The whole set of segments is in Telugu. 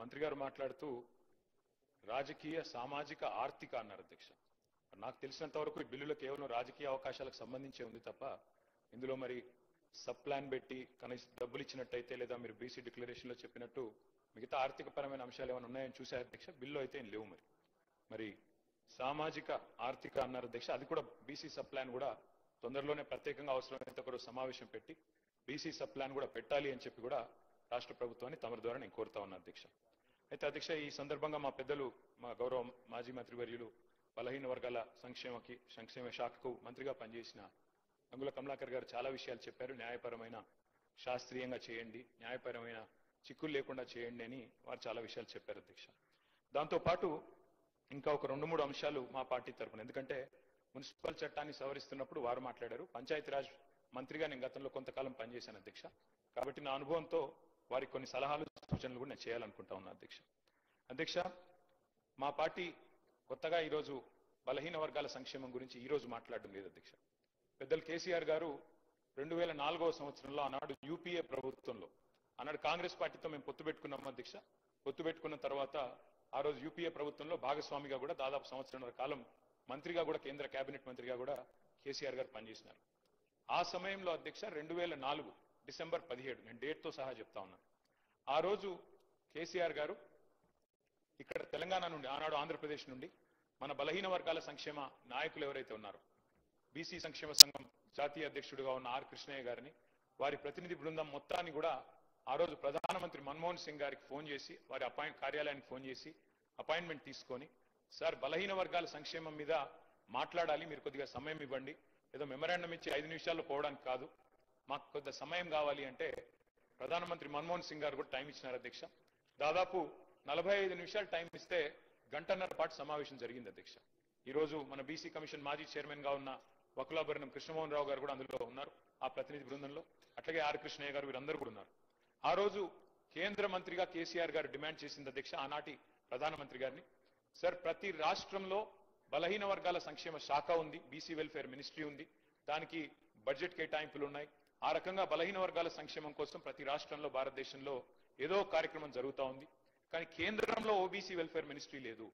మంత్రి గారు మాట్లాడుతూ రాజకీయ సామాజిక ఆర్థిక అన్నారు అధ్యక్ష. నాకు తెలిసినంత వరకు ఈ బిల్లులో కేవలం రాజకీయ అవకాశాలకు సంబంధించే ఉంది తప్ప ఇందులో మరి సబ్ ప్లాన్ పెట్టి కనీస డబ్బులు ఇచ్చినట్టయితే లేదా మీరు బీసీ డిక్లరేషన్ లో చెప్పినట్టు మిగతా ఆర్థిక పరమైన అంశాలు ఏమైనా ఉన్నాయని చూసే అధ్యక్ష. బిల్లు అయితే ఏం లేవు. మరి సామాజిక ఆర్థిక అన్నారు అధ్యక్ష. అది కూడా బీసీ సబ్ ప్లాన్ కూడా తొందరలోనే ప్రత్యేకంగా అవసరమైనంత ఒక సమావేశం పెట్టి బీసీ సబ్ ప్లాన్ కూడా పెట్టాలి అని చెప్పి కూడా రాష్ట్ర ప్రభుత్వాన్ని తమరి ద్వారా నేను కోరుతా ఉన్నా అధ్యక్ష. అయితే అధ్యక్ష ఈ సందర్భంగా మా పెద్దలు మా గౌరవ మాజీ మంత్రివర్యులు బలహీన వర్గాల సంక్షేమ శాఖకు మంత్రిగా పనిచేసిన గంగుల కమలాకర్ గారు చాలా విషయాలు చెప్పారు. న్యాయపరమైన శాస్త్రీయంగా చేయండి, న్యాయపరమైన చిక్కులు లేకుండా చేయండి అని వారు చాలా విషయాలు చెప్పారు అధ్యక్ష. దాంతోపాటు ఇంకా ఒక 2-3 అంశాలు మా పార్టీ తరఫున, ఎందుకంటే మున్సిపల్ చట్టాన్ని సవరిస్తున్నప్పుడు వారు మాట్లాడారు. పంచాయతీరాజ్ మంత్రిగా నేను గతంలో కొంతకాలం పనిచేశాను అధ్యక్ష. కాబట్టి నా అనుభవంతో వారికి కొన్ని సలహాలు సూచనలు కూడా నేను చేయాలనుకుంటా ఉన్నా అధ్యక్ష. మా పార్టీ కొత్తగా ఈరోజు బలహీన వర్గాల సంక్షేమం గురించి ఈరోజు మాట్లాడడం లేదు అధ్యక్ష. పెద్దలు కేసీఆర్ గారు 2004వ సంవత్సరంలో ఆనాడు యూపీఏ ప్రభుత్వంలో ఆనాడు కాంగ్రెస్ పార్టీతో మేము పొత్తు పెట్టుకున్నాం అధ్యక్ష. పొత్తు పెట్టుకున్న తర్వాత ఆ రోజు యూపీఏ ప్రభుత్వంలో భాగస్వామిగా కూడా దాదాపు సంవత్సరంన్నర కాలం మంత్రిగా కూడా కేంద్ర కేబినెట్ మంత్రిగా కూడా కేసీఆర్ గారు పనిచేసినారు. ఆ సమయంలో అధ్యక్ష 2004 డిసెంబర్ 17 నేను డేట్తో సహా చెప్తా ఉన్నాను. ఆ రోజు కేసీఆర్ గారు ఇక్కడ తెలంగాణ నుండి ఆనాడు ఆంధ్రప్రదేశ్ నుండి మన బలహీన వర్గాల సంక్షేమ నాయకులు ఎవరైతే ఉన్నారో బీసీ సంక్షేమ సంఘం జాతీయ అధ్యక్షుడిగా ఉన్న ఆర్ కృష్ణయ్య గారిని వారి ప్రతినిధి బృందం మొత్తాన్ని కూడా ఆ రోజు ప్రధానమంత్రి మన్మోహన్ సింగ్ గారికి ఫోన్ చేసి వారి కార్యాలయానికి ఫోన్ చేసి అపాయింట్మెంట్ తీసుకొని, సార్ బలహీన వర్గాల సంక్షేమం మీద మాట్లాడాలి, మీరు కొద్దిగా సమయం ఇవ్వండి, ఏదో మెమరాండం ఇచ్చి 5 నిమిషాల్లో పోవడానికి కాదు, మాకు కొద్దిగా సమయం కావాలి అంటే ప్రధానమంత్రి మన్మోహన్ సింగ్ గారు కూడా టైం ఇచ్చినారు అధ్యక్ష. దాదాపు 45 నిమిషాలు టైం ఇస్తే గంటన్నర పాటు సమావేశం జరిగింది అధ్యక్ష. ఈ రోజు మన బీసీ కమిషన్ మాజీ చైర్మన్ గా ఉన్న వకులాభరణం కృష్ణమోహన్ రావు గారు కూడా అందులో ఉన్నారు ఆ ప్రతినిధి బృందంలో. అట్లాగే ఆర్ కృష్ణయ్య గారు వీరందరూ కూడా ఉన్నారు. ఆ రోజు కేంద్ర మంత్రిగా కేసీఆర్ గారు డిమాండ్ చేసింది అధ్యక్ష ఆనాటి ప్రధానమంత్రి గారిని, సార్ ప్రతి రాష్ట్రంలో బలహీన వర్గాల సంక్షేమ శాఖ ఉంది, బీసీ వెల్ఫేర్ మినిస్ట్రీ ఉంది, దానికి బడ్జెట్ కేటాయింపులు ఉన్నాయి. ఆ రకంగా బలహీన వర్గాల సంక్షేమం కోసం ప్రతి రాష్ట్రంలో భారతదేశంలో ఏదో కార్యక్రమం జరుగుతూ ఉంది. కానీ కేంద్రంలో ఓబీసీ వెల్ఫేర్ మినిస్ట్రీ లేదు,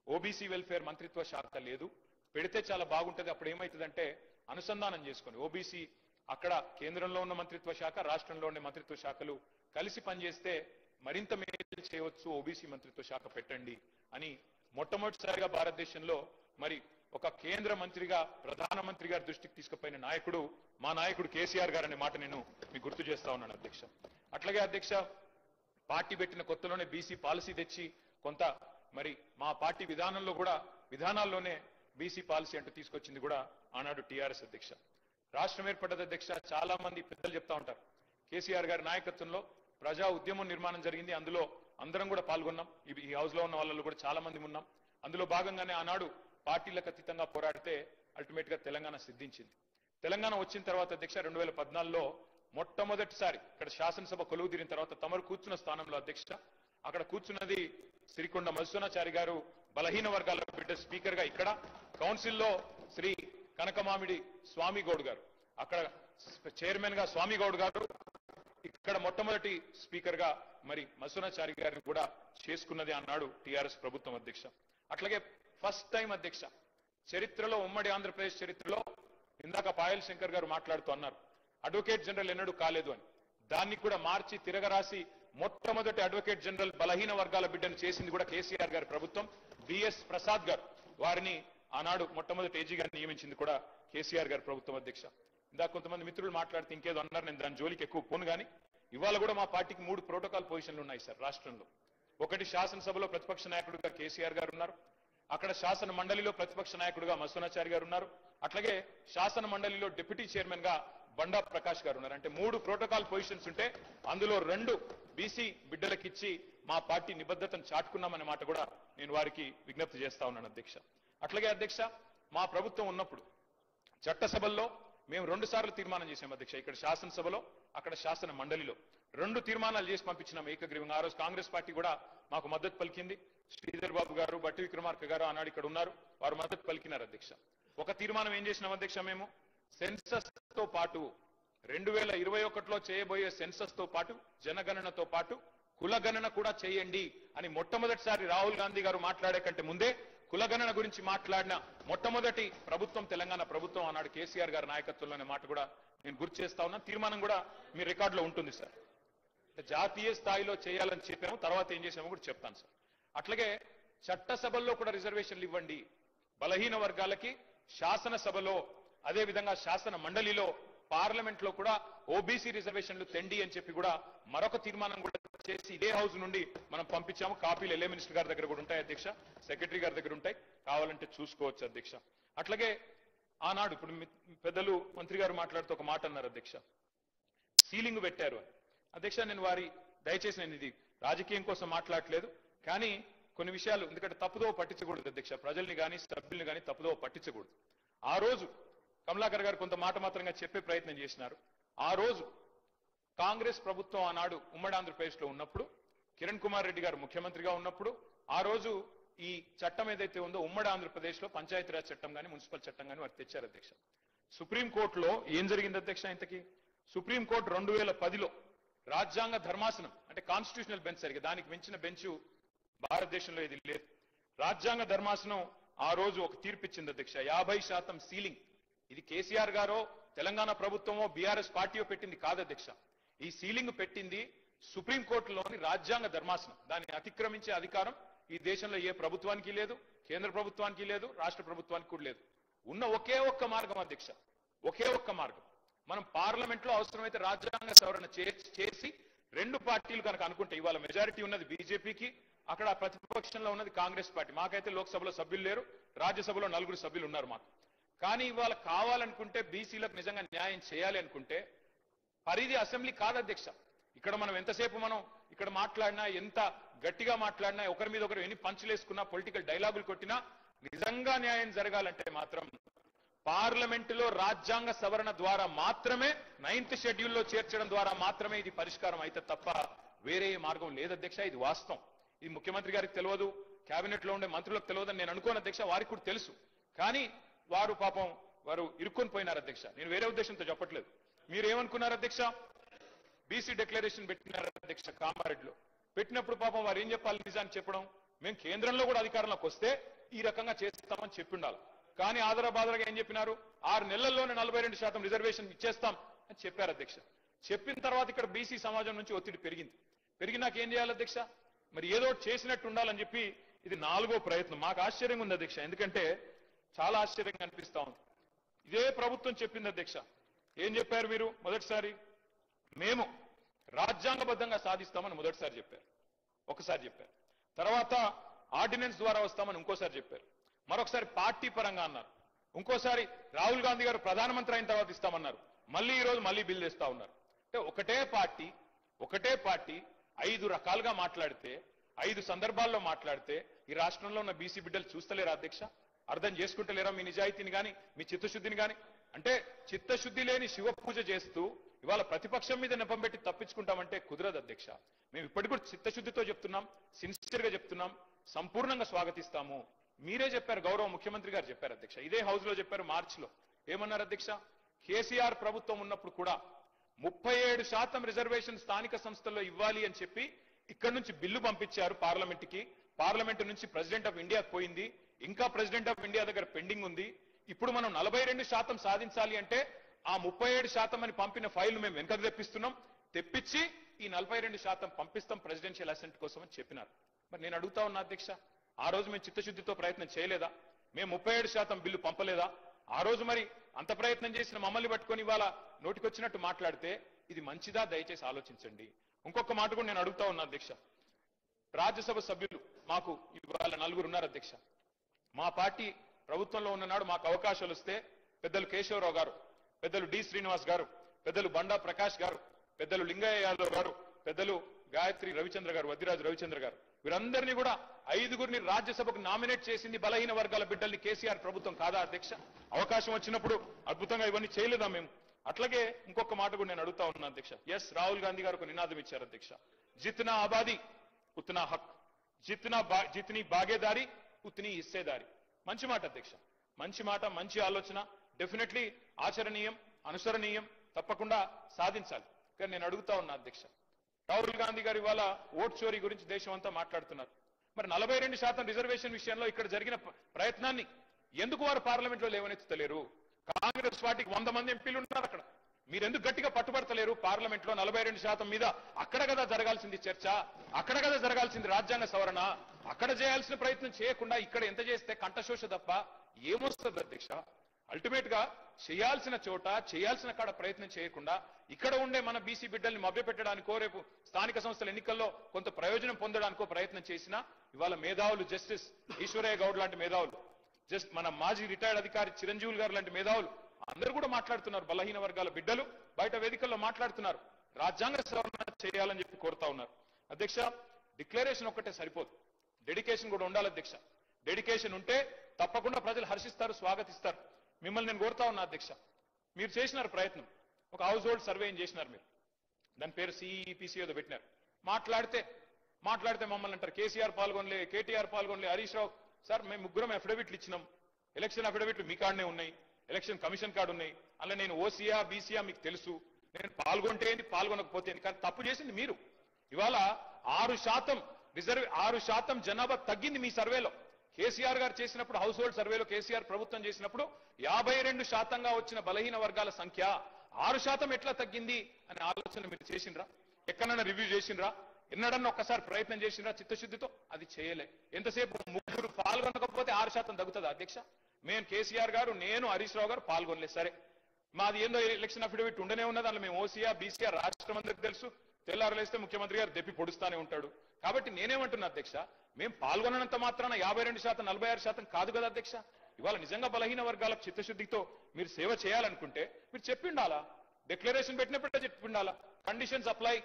ఓబీసీ వెల్ఫేర్ మంత్రిత్వ శాఖ లేదు. పెడితే చాలా బాగుంటుంది. అప్పుడు ఏమవుతుందంటే అనుసంధానం చేసుకొని ఓబీసీ అక్కడ కేంద్రంలో ఉన్న మంత్రిత్వ శాఖ, రాష్ట్రంలో ఉండే మంత్రిత్వ శాఖలు కలిసి పనిచేస్తే మరింత మేలు చేయవచ్చు, ఓబీసీ మంత్రిత్వ శాఖ పెట్టండి అని మొట్టమొదటిసారిగా భారతదేశంలో మరి ఒక కేంద్ర మంత్రిగా ప్రధానమంత్రి గారి దృష్టికి తీసుకుపోయిన నాయకుడు మా నాయకుడు కేసీఆర్ గారు అనే మాట నేను మీకు గుర్తు చేస్తా ఉన్నాను అధ్యక్ష. అట్లాగే అధ్యక్ష పార్టీ పెట్టిన కొత్తలోనే బీసీ పాలసీ తెచ్చి కొంత మరి మా పార్టీ విధానాల్లోనే బీసీ పాలసీ అంటూ తీసుకొచ్చింది కూడా ఆనాడు టీఆర్ఎస్ అధ్యక్ష. రాష్ట్రం ఏర్పడ్డది అధ్యక్ష. చాలా మంది పెద్దలు చెప్తా ఉంటారు కేసీఆర్ గారి నాయకత్వంలో ప్రజా ఉద్యమం నిర్మాణం జరిగింది, అందులో అందరం కూడా పాల్గొన్నాం. ఈ హౌస్ లో ఉన్న వాళ్ళలో కూడా చాలా మంది ఉన్నాం. అందులో భాగంగానే ఆనాడు పార్టీలకు అతీతంగా పోరాడితే అల్టిమేట్ గా తెలంగాణ సిద్ధించింది. తెలంగాణ వచ్చిన తర్వాత అధ్యక్ష 2014లో మొట్టమొదటిసారి ఇక్కడ శాసనసభ కొలువు తీరిన తర్వాత తమరు కూర్చున్న స్థానంలో అధ్యక్ష అక్కడ కూర్చున్నది సిరికొండ మధుసూనాచారి గారు, బలహీన వర్గాల బిడ్డ స్పీకర్ గా. ఇక్కడ కౌన్సిల్లో శ్రీ కనకమామిడి స్వామి గౌడ్ గారు, అక్కడ చైర్మన్ గా స్వామి గౌడ్ గారు, ఇక్కడ మొట్టమొదటి స్పీకర్ గా మరి మధుసూనాచారి గారిని కూడా చేసుకున్నది అన్నాడు టీఆర్ఎస్ ప్రభుత్వం అధ్యక్ష. అట్లాగే ఫస్ట్ టైం అధ్యక్ష చరిత్రలో, ఉమ్మడి ఆంధ్రప్రదేశ్ చరిత్రలో, ఇందాక పాయల్ శంకర్ గారు మాట్లాడుతూ అన్నారు అడ్వకేట్ జనరల్ ఎన్నడూ కాలేదు అని, దాన్ని కూడా మార్చి తిరగరాసి మొట్టమొదటి అడ్వకేట్ జనరల్ బలహీన వర్గాల బిడ్డను చేసింది కూడా కేసీఆర్ గారి ప్రభుత్వం. బిఎస్ ప్రసాద్ గారు వారిని ఆనాడు మొట్టమొదటి ఏజీ గారిని నియమించింది కూడా కేసీఆర్ గారి ప్రభుత్వం అధ్యక్ష. ఇందాక కొంతమంది మిత్రులు మాట్లాడితే ఇంకేదో అన్నారు, నేను దాని జోలికి ఎక్కువ పోను. కానీ ఇవాళ కూడా మా పార్టీకి 3 ప్రోటోకాల్ పొజిషన్లు ఉన్నాయి సార్ రాష్ట్రంలో. ఒకటి శాసనసభలో ప్రతిపక్ష నాయకుడిగా కేసీఆర్ గారు ఉన్నారు, అక్కడ శాసన మండలిలో ప్రతిపక్ష నాయకుడిగా మధుసూనాచారి గారు ఉన్నారు, అట్లాగే శాసన మండలిలో డిప్యూటీ చైర్మన్ గా బండా ప్రకాష్ గారు ఉన్నారు. అంటే 3 ప్రోటోకాల్ పొజిషన్స్ ఉంటే అందులో 2 బీసీ బిడ్డలకిచ్చి మా పార్టీ నిబద్ధతను చాటుకున్నామనే మాట కూడా నేను వారికి విజ్ఞప్తి చేస్తా ఉన్నాను అధ్యక్ష. అట్లాగే అధ్యక్ష మా ప్రభుత్వం ఉన్నప్పుడు చట్టసభల్లో మేము 2 సార్లు తీర్మానం చేశాం అధ్యక్ష. ఇక్కడ శాసనసభలో, అక్కడ శాసన మండలిలో 2 తీర్మానాలు చేసి పంపించినాం ఏకగ్రీవంగా. ఆ రోజు కాంగ్రెస్ పార్టీ కూడా మాకు మద్దతు పలికింది. శ్రీధర్ బాబు గారు, బట్టి విక్రమార్క గారు ఆనాడు ఇక్కడ ఉన్నారు, వారు మద్దతు పలికినారు అధ్యక్ష. ఒక తీర్మానం ఏం చేసినాం అధ్యక్ష, మేము సెన్సస్ తో పాటు 2021లో చేయబోయే సెన్సస్ తో పాటు, జనగణనతో పాటు కులగణన కూడా చేయండి అని మొట్టమొదటిసారి రాహుల్ గాంధీ గారు మాట్లాడే కంటే ముందే కులగణన గురించి మాట్లాడిన మొట్టమొదటి ప్రభుత్వం తెలంగాణ ప్రభుత్వం అన్నాడు కేసీఆర్ గారి నాయకత్వంలోనే మాట కూడా నేను గుర్తు చేస్తా ఉన్నా. తీర్మానం కూడా మీ రికార్డులో ఉంటుంది సార్. జాతీయ స్థాయిలో చేయాలని చెప్పాము, తర్వాత ఏం చేసామో కూడా చెప్తాను సార్. అట్లాగే చట్టసభల్లో కూడా రిజర్వేషన్లు ఇవ్వండి, బలహీన వర్గాలకి శాసనసభలో అదే విధంగా శాసన మండలిలో పార్లమెంట్ లో కూడా ఓబీసీ రిజర్వేషన్లు తెండి అని చెప్పి కూడా మరొక తీర్మానం కూడా చేసి ఇదే హౌస్ నుండి మనం పంపించాము. కాపీలు ఎల్ఏ మినిస్టర్ గారి దగ్గర కూడా ఉంటాయి అధ్యక్ష, సెక్రటరీ గారి దగ్గర ఉంటాయి, కావాలంటే చూసుకోవచ్చు అధ్యక్ష. అట్లాగే ఆనాడు ఇప్పుడు పెద్దలు మంత్రి గారు మాట్లాడుతూ ఒక మాట అన్నారు అధ్యక్ష, సీలింగ్ పెట్టారు అని. అధ్యక్ష నేను దయచేసి నేను ఇది రాజకీయం కోసం మాట్లాడట్లేదు, కానీ కొన్ని విషయాలు ఎందుకంటే తప్పుదో పట్టించకూడదు అధ్యక్ష, ప్రజల్ని కానీ సభ్యుల్ని కానీ తప్పుదో పట్టించకూడదు. ఆ రోజు కమలాకర్ గారు కొంత మాట మాత్రంగా చెప్పే ప్రయత్నం చేసినారు. ఆ రోజు కాంగ్రెస్ ప్రభుత్వం ఆనాడు ఉమ్మడి ఆంధ్రప్రదేశ్ లో ఉన్నప్పుడు, కిరణ్ కుమార్ రెడ్డి గారు ముఖ్యమంత్రిగా ఉన్నప్పుడు, ఆ రోజు ఈ చట్టం ఏదైతే ఉందో ఉమ్మడి ఆంధ్రప్రదేశ్ లో పంచాయతీరాజ్ చట్టం కానీ మున్సిపల్ చట్టం కానీ వారు తెచ్చారు అధ్యక్ష. సుప్రీంకోర్టులో ఏం జరిగింది అధ్యక్ష ఇంతకీ? సుప్రీంకోర్టు 2010లో రాజ్యాంగ ధర్మాసనం అంటే కాన్స్టిట్యూషనల్ బెంచ్ సరిగ్గా దానికి మించిన బెంచ్ భారతదేశంలో ఇది లేదు. రాజ్యాంగ ధర్మాసనం ఆ రోజు ఒక తీర్పు ఇచ్చింది అధ్యక్ష, 50% సీలింగ్. ఇది కేసీఆర్ గారో తెలంగాణ ప్రభుత్వమో బీఆర్ఎస్ పార్టీయో పెట్టింది కాదు అధ్యక్ష. ఈ సీలింగ్ పెట్టింది సుప్రీంకోర్టులోని రాజ్యాంగ ధర్మాసనం. దాన్ని అతిక్రమించే అధికారం ఈ దేశంలో ఏ ప్రభుత్వానికి లేదు, కేంద్ర ప్రభుత్వానికి లేదు, రాష్ట్ర ప్రభుత్వానికి కూడా లేదు. ఉన్న ఒకే ఒక్క మార్గం అధ్యక్ష, ఒకే ఒక్క మార్గం, మనం పార్లమెంట్ లో అవసరమైతే రాజ్యాంగ సవరణ చేసి రెండు పార్టీలు కనుక అనుకుంటే, ఇవాళ మెజారిటీ ఉన్నది బీజేపీకి, అక్కడ ప్రతిపక్షంలో ఉన్నది కాంగ్రెస్ పార్టీ. మాకైతే లోక్సభలో సభ్యులు లేరు, రాజ్యసభలో 4 సభ్యులు ఉన్నారు మాకు. కానీ ఇవాళ కావాలనుకుంటే బీసీలకు నిజంగా న్యాయం చేయాలి అనుకుంటే పరిధి అసెంబ్లీ కాదు అధ్యక్ష. ఇక్కడ మనం ఎంతసేపు మనం ఇక్కడ మాట్లాడినా, ఎంత గట్టిగా మాట్లాడినా, ఒకరి మీద ఒకరు ఎన్ని పంచులేసుకున్నా, పొలిటికల్ డైలాగులు కొట్టినా, నిజంగా న్యాయం జరగాలంటే మాత్రం పార్లమెంటులో రాజ్యాంగ సవరణ ద్వారా మాత్రమే, 9th షెడ్యూల్లో చేర్చడం ద్వారా మాత్రమే ఇది పరిష్కారం అయితే తప్ప వేరే మార్గం లేదు అధ్యక్ష. ఇది వాస్తవం. ఇది ముఖ్యమంత్రి గారికి తెలియదు, కేబినెట్ లో ఉండే మంత్రులకు తెలియదని నేను అనుకోను అధ్యక్ష, వారికి కూడా తెలుసు. కానీ వారు పాపం వారు ఇరుక్కొని పోయినారు అధ్యక్ష. నేను వేరే ఉద్దేశంతో చెప్పట్లేదు. మీరు ఏమనుకున్నారు అధ్యక్ష? బీసీ డిక్లరేషన్ పెట్టినారు అధ్యక్ష కామారెడ్డిలో. పెట్టినప్పుడు పాపం వారు ఏం చెప్పాలి? నిజాన్ని చెప్పడం, మేము కేంద్రంలో కూడా అధికారంలోకి వస్తే ఈ రకంగా చేస్తామని చెప్పి ఉండాలి. కానీ ఆదరబాదరగా ఏం చెప్పినారు? 6 నెలల్లోనే 42% రిజర్వేషన్ ఇచ్చేస్తాం అని చెప్పారు అధ్యక్ష. చెప్పిన తర్వాత ఇక్కడ బీసీ సమాజం నుంచి ఒత్తిడి పెరిగినాక ఏం చేయాలి అధ్యక్ష? మరి ఏదో చేసినట్టు ఉండాలని చెప్పి ఇది 4వ ప్రయత్నం. మాకు ఆశ్చర్యంగా ఉంది అధ్యక్ష, ఎందుకంటే చాలా ఆశ్చర్యంగా అనిపిస్తా ఉంది. ఇదే ప్రభుత్వం చెప్పింది అధ్యక్ష. ఏం చెప్పారు మీరు? మొదటిసారి మేము రాజ్యాంగబద్ధంగా సాధిస్తామని మొదటిసారి చెప్పారు, ఒకసారి చెప్పారు. తర్వాత ఆర్డినెన్స్ ద్వారా వస్తామని ఇంకోసారి చెప్పారు. మరొకసారి పార్టీ పరంగా అన్నారు. ఇంకోసారి రాహుల్ గాంధీ గారు ప్రధానమంత్రి అయిన తర్వాత ఇస్తామన్నారు. మళ్ళీ ఈ రోజు మళ్ళీ బిల్ తెస్తా ఉన్నారు. అంటే ఒకటే పార్టీ 5 రకాలుగా మాట్లాడితే, 5 సందర్భాల్లో మాట్లాడితే ఈ రాష్ట్రంలో ఉన్న బీసీ బిడ్డలు చూస్తలేరా అధ్యక్ష? అర్థం చేసుకుంటలేరా మీ నిజాయితీని కానీ, మీ చిత్తశుద్ధిని కానీ? అంటే చిత్తశుద్ధి లేని శివ పూజ చేస్తూ ఇవాళ ప్రతిపక్షం మీద నెపం పెట్టి తప్పించుకుంటామంటే కుదరదు అధ్యక్ష. మేము ఇప్పటికి కూడా చిత్తశుద్ధితో చెప్తున్నాం, సిన్సియర్ గా చెప్తున్నాం, సంపూర్ణంగా స్వాగతిస్తాము. మీరే చెప్పారు, గౌరవ ముఖ్యమంత్రి గారు చెప్పారు అధ్యక్ష, ఇదే హౌస్ లో చెప్పారు మార్చిలో. ఏమన్నారు అధ్యక్ష? కేసీఆర్ ప్రభుత్వం ఉన్నప్పుడు కూడా 37% రిజర్వేషన్ స్థానిక సంస్థల్లో ఇవ్వాలి అని చెప్పి ఇక్కడ నుంచి బిల్లు పంపించారు పార్లమెంట్ కి. పార్లమెంట్ నుంచి ప్రెసిడెంట్ ఆఫ్ ఇండియా పోయింది, ఇంకా ప్రెసిడెంట్ ఆఫ్ ఇండియా దగ్గర పెండింగ్ ఉంది. ఇప్పుడు మనం 42% సాధించాలి అంటే ఆ 37% అని పంపిన ఫైల్ మేము వెనకకు తెప్పించి ఈ 42% పంపిస్తాం ప్రెసిడెన్షియల్ అసెంట్ కోసం అని చెప్పినారు. మరి నేను అడుగుతా ఉన్నా అధ్యక్ష, ఆ రోజు మేము చిత్తశుద్ధితో ప్రయత్నం చేయలేదా? మేము 37% బిల్లు పంపలేదా? ఆ రోజు మరి అంత ప్రయత్నం చేసిన మమ్మల్ని పట్టుకొని ఇవాళ నోటికొచ్చినట్టు మాట్లాడితే ఇది మంచిదా? దయచేసి ఆలోచించండి. ఇంకొక మాట కూడా నేను అడుగుతా ఉన్నా అధ్యక్ష. రాజ్యసభ సభ్యులు మాకు ఇవాళ 4 ఉన్నారు అధ్యక్ష. మా పార్టీ ప్రభుత్వంలో ఉన్ననాడు మాకు అవకాశాలు వస్తే పెద్దలు కేశవరావు గారు, పెద్దలు డి శ్రీనివాస్ గారు, పెద్దలు బండా ప్రకాష్ గారు, పెద్దలు లింగయ్య యాదవ్ గారు, పెద్దలు గాయత్రి రవిచంద్ర గారు, వద్దిరాజు రవిచంద్ర గారు, వీరందరినీ కూడా 5గురిని రాజ్యసభకు నామినేట్ చేసింది బలహీన వర్గాల బిడ్డల్ని కేసీఆర్ ప్రభుత్వం కాదా అధ్యక్ష? అవకాశం వచ్చినప్పుడు అద్భుతంగా ఇవన్నీ చేయలేదా మేము? అట్లాగే ఇంకొక మాట కూడా నేను అడుగుతా ఉన్నాను అధ్యక్ష. ఎస్, రాహుల్ గాంధీ గారు ఒక నినాదం ఇచ్చారు అధ్యక్ష, జిత్నా ఆబాదీ ఉత్నా హక్, జిత్నీ బాగేదారి ఉత్నీ హిస్సేదారి. మంచి మాట అధ్యక్ష, మంచి మాట, మంచి ఆలోచన, డెఫినెట్లీ ఆచరణీయం, అనుసరణీయం, తప్పకుండా సాధించాలి. కానీ నేను అడుగుతా ఉన్నా అధ్యక్ష, రాహుల్ గాంధీ గారు ఇవాళ ఓట్ చోరీ గురించి దేశం అంతా మాట్లాడుతున్నారు. మరి 42% రిజర్వేషన్ విషయంలో ఇక్కడ జరిగిన ప్రయత్నాన్ని ఎందుకు వారు పార్లమెంట్ లో లేవనెత్తలేరు? కాంగ్రెస్ పార్టీకి 100 మంది ఎంపీలు ఉన్నారు అక్కడ. మీరెందుకు గట్టిగా పట్టుబడతలేరు? పార్లమెంట్ లో 42% మీద అక్కడ కదా జరగాల్సింది చర్చ, అక్కడ కదా జరగాల్సింది రాజ్యాంగ సవరణ. అక్కడ చేయాల్సిన ప్రయత్నం చేయకుండా ఇక్కడ ఎంత చేస్తే కంఠశోష తప్ప ఏమొస్తుంది అధ్యక్ష? అల్టిమేట్ గా చేయాల్సిన చోట చేయాల్సిన కాడ ప్రయత్నం చేయకుండా ఇక్కడ ఉండే మన బీసీ బిడ్డల్ని మభ్యపెట్టడానికో రేపు స్థానిక సంస్థల ఎన్నికల్లో కొంత ప్రయోజనం పొందడానికో ప్రయత్నం చేసినా ఇవాళ మేధావులు జస్టిస్ ఈశ్వరయ్య గౌడ్ లాంటి మేధావులు, మన మాజీ రిటైర్డ్ అధికారి చిరంజీవులు గారు లాంటి మేధావులు అందరూ కూడా మాట్లాడుతున్నారు. బలహీన వర్గాల బిడ్డలు బయట వేదికల్లో మాట్లాడుతున్నారు. రాజ్యాంగ సవరణ చేయాలని చెప్పి కోరుతా ఉన్నారు. అధ్యక్ష, డిక్లరేషన్ ఒక్కటే సరిపోదు, డెడికేషన్ కూడా ఉండాలి అధ్యక్ష. డెడికేషన్ ఉంటే తప్పకుండా ప్రజలు హర్షిస్తారు, స్వాగతిస్తారు. మిమ్మల్ని నేను కోరుతా ఉన్నా అధ్యక్ష, మీరు చేసినారు ప్రయత్నం, ఒక హౌస్ హోల్డ్ సర్వే చేసినారు మీరు, దాని పేరు సిఈపిసి ఏదో పెట్టినారు. మాట్లాడితే మమ్మల్ని అంటారు కేసీఆర్ పాల్గొనలే, కేటీఆర్ పాల్గొనలే, హరీష్ రావు. సార్ మేము ముగ్గురం అఫిడవిట్లు ఇచ్చినాం, ఎలక్షన్ అఫిడవిట్లు మీ కాడనే ఉన్నాయి, ఎలక్షన్ కమిషన్ కార్డు ఉన్నాయి. అలా నేను ఓసీయా బీసీయా మీకు తెలుసు, నేను పాల్గొంటే ఏంటి పాల్గొనకపోతే ఏంటి, కానీ తప్పు చేసింది మీరు. ఇవాళ 6% జనాభా తగ్గింది మీ సర్వేలో. కేసీఆర్ గారు చేసినప్పుడు హౌస్ హోల్డ్ సర్వేలో కేసీఆర్ ప్రభుత్వం చేసినప్పుడు 52%గా వచ్చిన బలహీన వర్గాల సంఖ్య 6% ఎట్లా తగ్గింది అనే ఆలోచన మీరు చేసిండ్రా? ఎక్కడన్నా రివ్యూ చేసిండ్రా? ఎన్నడన్నా ఒక్కసారి ప్రయత్నం చేసిండ్రా చిత్తశుద్ధితో? అది చేయలే. ఎంతసేపు ముగ్గురు పాల్గొనకపోతే 6% తగ్గుతుందా అధ్యక్ష? మేము కేసీఆర్ గారు, నేను, హరీష్ రావు గారు పాల్గొనలేదు. సరే, మాది ఏందో ఎలక్షన్ అఫిడవిట్ ఉండనే ఉన్నది, అందులో మేము ఓసీఆర్ బీసీఆర్ రాష్ట్రం అందరికి తెలుసు. తెల్లారలేస్తే ముఖ్యమంత్రి గారు దెప్పి పొడుస్తానే ఉంటాడు. కాబట్టి నేనేమంటున్నా అధ్యక్ష, మేము పాల్గొనంత మాత్రాన 52%, 46% కాదు కదా అధ్యక్ష. ఇవాళ నిజంగా బలహీన వర్గాలకు చిత్తశుద్ధితో మీరు సేవ చేయాలనుకుంటే మీరు చెప్పిండాలా, డిక్లరేషన్ పెట్టినప్పుడే చెప్పిండాలా, కండిషన్స్ అప్లై,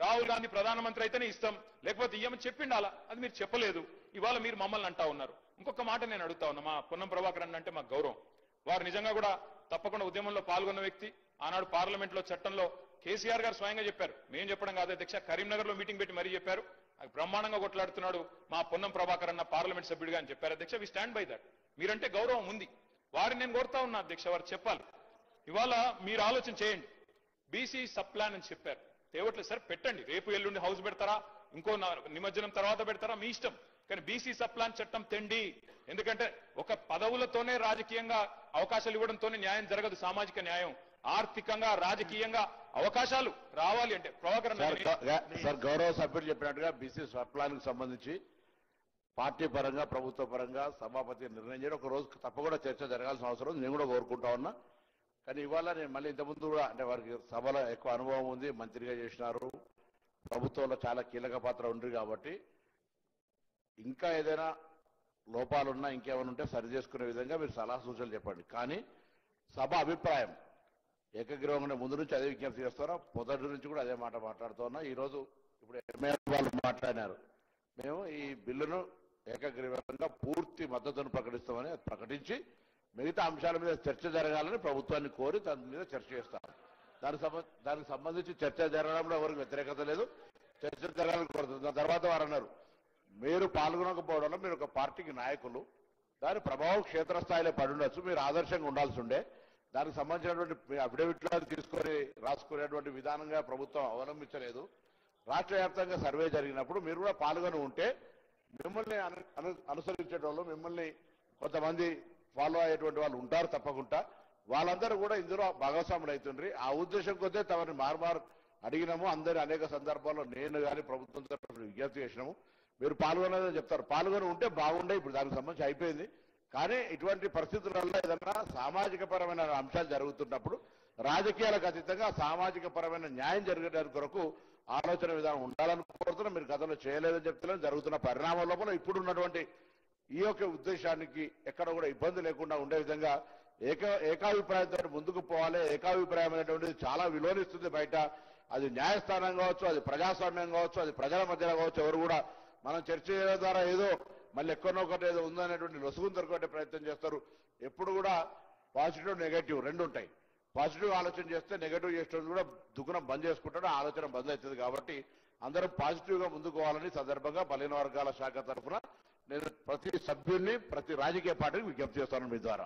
రాహుల్ గాంధీ ప్రధానమంత్రి అయితేనే ఇస్తాం లేకపోతే ఇయ్యమని చెప్పిండాలా. అది మీరు చెప్పలేదు. ఇవాళ మీరు మమ్మల్ని అంటా ఉన్నారు. ఇంకొక మాట నేను అడుగుతా ఉన్నా, మా పొన్నం ప్రభాకర్ అన్న అంటే మాకు గౌరవం. వారు నిజంగా కూడా తప్పకుండా ఉద్యమంలో పాల్గొన్న వ్యక్తి. ఆనాడు పార్లమెంట్ లో చట్టంలో కేసీఆర్ గారు స్వయంగా చెప్పారు, మేము చెప్పడం కాదు అధ్యక్ష, కరీంనగర్ లో మీటింగ్ పెట్టి మరీ చెప్పారు. అది బ్రహ్మాండంగా కొట్లాడుతున్నాడు మా పొన్నం ప్రభాకర్ అన్న పార్లమెంట్ సభ్యుడిగా అని చెప్పారు అధ్యక్ష. We stand by that. మీరంటే గౌరవం ఉంది. వారిని నేను కోరుతా ఉన్నా అధ్యక్ష, వారు చెప్పాలి. ఇవాళ మీరు ఆలోచన చేయండి. బీసీ సబ్ ప్లాన్ అని చెప్పారు, తేవట్లేదు సార్, పెట్టండి. రేపు ఎల్లుండి హౌస్ పెడతారా, ఇంకో నిమజ్జనం తర్వాత పెడతారా, మీ ఇష్టం. కానీ బీసీ సబ్ ప్లాన్ చట్టం తెండి. ఎందుకంటే ఒక పదవులతోనే రాజకీయంగా అవకాశాలు ఇవ్వడంతోనే న్యాయం జరగదు. సామాజిక న్యాయం, ఆర్థికంగా, రాజకీయంగా అవకాశాలు రావాలి అంటే ప్రభాకర్ సార్, గౌరవ సభ్యులు చెప్పినట్టుగా బీసీ సబ్ ప్లాన్ కు సంబంధించి పార్టీ పరంగా, ప్రభుత్వ పరంగా సభాపతి నిర్ణయం చేయడం ఒక రోజు తప్పకుండా చర్చ జరగాల్సిన అవసరం నేను కూడా కోరుకుంటా ఉన్నా. కానీ ఇవాళ నేను మళ్ళీ ఇంతకుముందు కూడా అంటే వారికి సభలో ఎక్కువ అనుభవం ఉంది, మంత్రిగా చేసినారు, ప్రభుత్వంలో చాలా కీలక పాత్ర ఉంది కాబట్టి ఇంకా ఏదైనా లోపాలున్నా ఇంకేమైనా ఉంటే సరి చేసుకునే విధంగా మీరు సలహా సూచనలు చెప్పండి. కానీ సభ అభిప్రాయం ఏకగ్రీవంగా ముందు నుంచి అదే విజ్ఞప్తి చేస్తారా, మొదటి నుంచి కూడా అదే మాట మాట్లాడుతున్నా. ఈరోజు ఇప్పుడు ఎమ్మెల్యే వాళ్ళు మాట్లాడినారు, మేము ఈ బిల్లును ఏకగ్రీవంగా పూర్తి మద్దతును ప్రకటిస్తామని ప్రకటించి మిగతా అంశాల మీద చర్చ జరగాలని ప్రభుత్వాన్ని కోరి దాని మీద చర్చ చేస్తారు. దానికి సంబంధించి చర్చ జరగడంలో ఎవరికి వ్యతిరేకత లేదు, చర్చ జరగాలని కోరుతుంది. దాని తర్వాత వారు అన్నారు, మీరు పాల్గొనకపోవడంలో మీరు ఒక పార్టీకి నాయకులు, దాని ప్రభావం క్షేత్రస్థాయిలో పడి ఉండొచ్చు, మీరు ఆదర్శంగా ఉండాల్సి ఉండే. దానికి సంబంధించినటువంటి అఫిడవిట్లో తీసుకొని రాసుకునేటువంటి విధానంగా ప్రభుత్వం అవలంబించలేదు. రాష్ట్ర వ్యాప్తంగా సర్వే జరిగినప్పుడు మీరు కూడా పాల్గొని ఉంటే మిమ్మల్ని అనుసరించేటోళ్ళు, మిమ్మల్ని కొంతమంది ఫాలో అయ్యేటువంటి వాళ్ళు ఉంటారు తప్పకుండా. వాళ్ళందరూ కూడా ఇందులో భాగస్వాములు అవుతుండ్రి. ఆ ఉద్దేశం కొద్దే తమని మారుమారు అడిగినాము. అందరి అనేక సందర్భాల్లో నేను కానీ ప్రభుత్వం తరఫున విజ్ఞప్తి చేసినాము. మీరు పాల్గొనేదని చెప్తారు, పాల్గొని ఉంటే బాగుండే. ఇప్పుడు దానికి సంబంధించి అయిపోయింది. కానీ ఇటువంటి పరిస్థితులలో ఏదన్నా సామాజిక పరమైన అంశాలు జరుగుతున్నప్పుడు రాజకీయాలకు అతీతంగా సామాజిక పరమైన న్యాయం జరిగేదాని కొరకు ఆలోచన విధానం ఉండాలని కోరుతున్నా. మీరు గతంలో చేయలేదని చెప్తున్నారు. జరుగుతున్న పరిణామం లోపల ఇప్పుడు ఉన్నటువంటి ఈ యొక్క ఉద్దేశానికి ఎక్కడ కూడా ఇబ్బంది లేకుండా ఉండే విధంగా ఏకాభిప్రాయంతో ముందుకు పోవాలి. ఏకాభిప్రాయం అనేటువంటిది చాలా విలువనిస్తుంది బయట. అది న్యాయస్థానం కావచ్చు, అది ప్రజాస్వామ్యం కావచ్చు, అది ప్రజల మధ్యలో కావచ్చు. ఎవరు కూడా మనం చర్చ చేయడం ద్వారా ఏదో మళ్ళీ ఎక్కడో ఒకటి ఏదో ఉందనేటువంటి లొసుగును దొరకొట్టే ప్రయత్నం చేస్తారు. ఎప్పుడు కూడా పాజిటివ్ నెగటివ్ రెండు ఉంటాయి. పాజిటివ్ ఆలోచన చేస్తే నెగటివ్ చేసేటప్పుడు కూడా దుకాణం బంద్ చేసుకుంటాడు, ఆలోచన బంద్ అవుతుంది. కాబట్టి అందరూ పాజిటివ్ గా ముందుకు పోవాలని సందర్భంగా బలహీన వర్గాల శాఖ తరఫున నేను ప్రతి సభ్యుల్ని, ప్రతి రాజకీయ పార్టీకి విజ్ఞప్తి చేస్తాను మీ ద్వారా.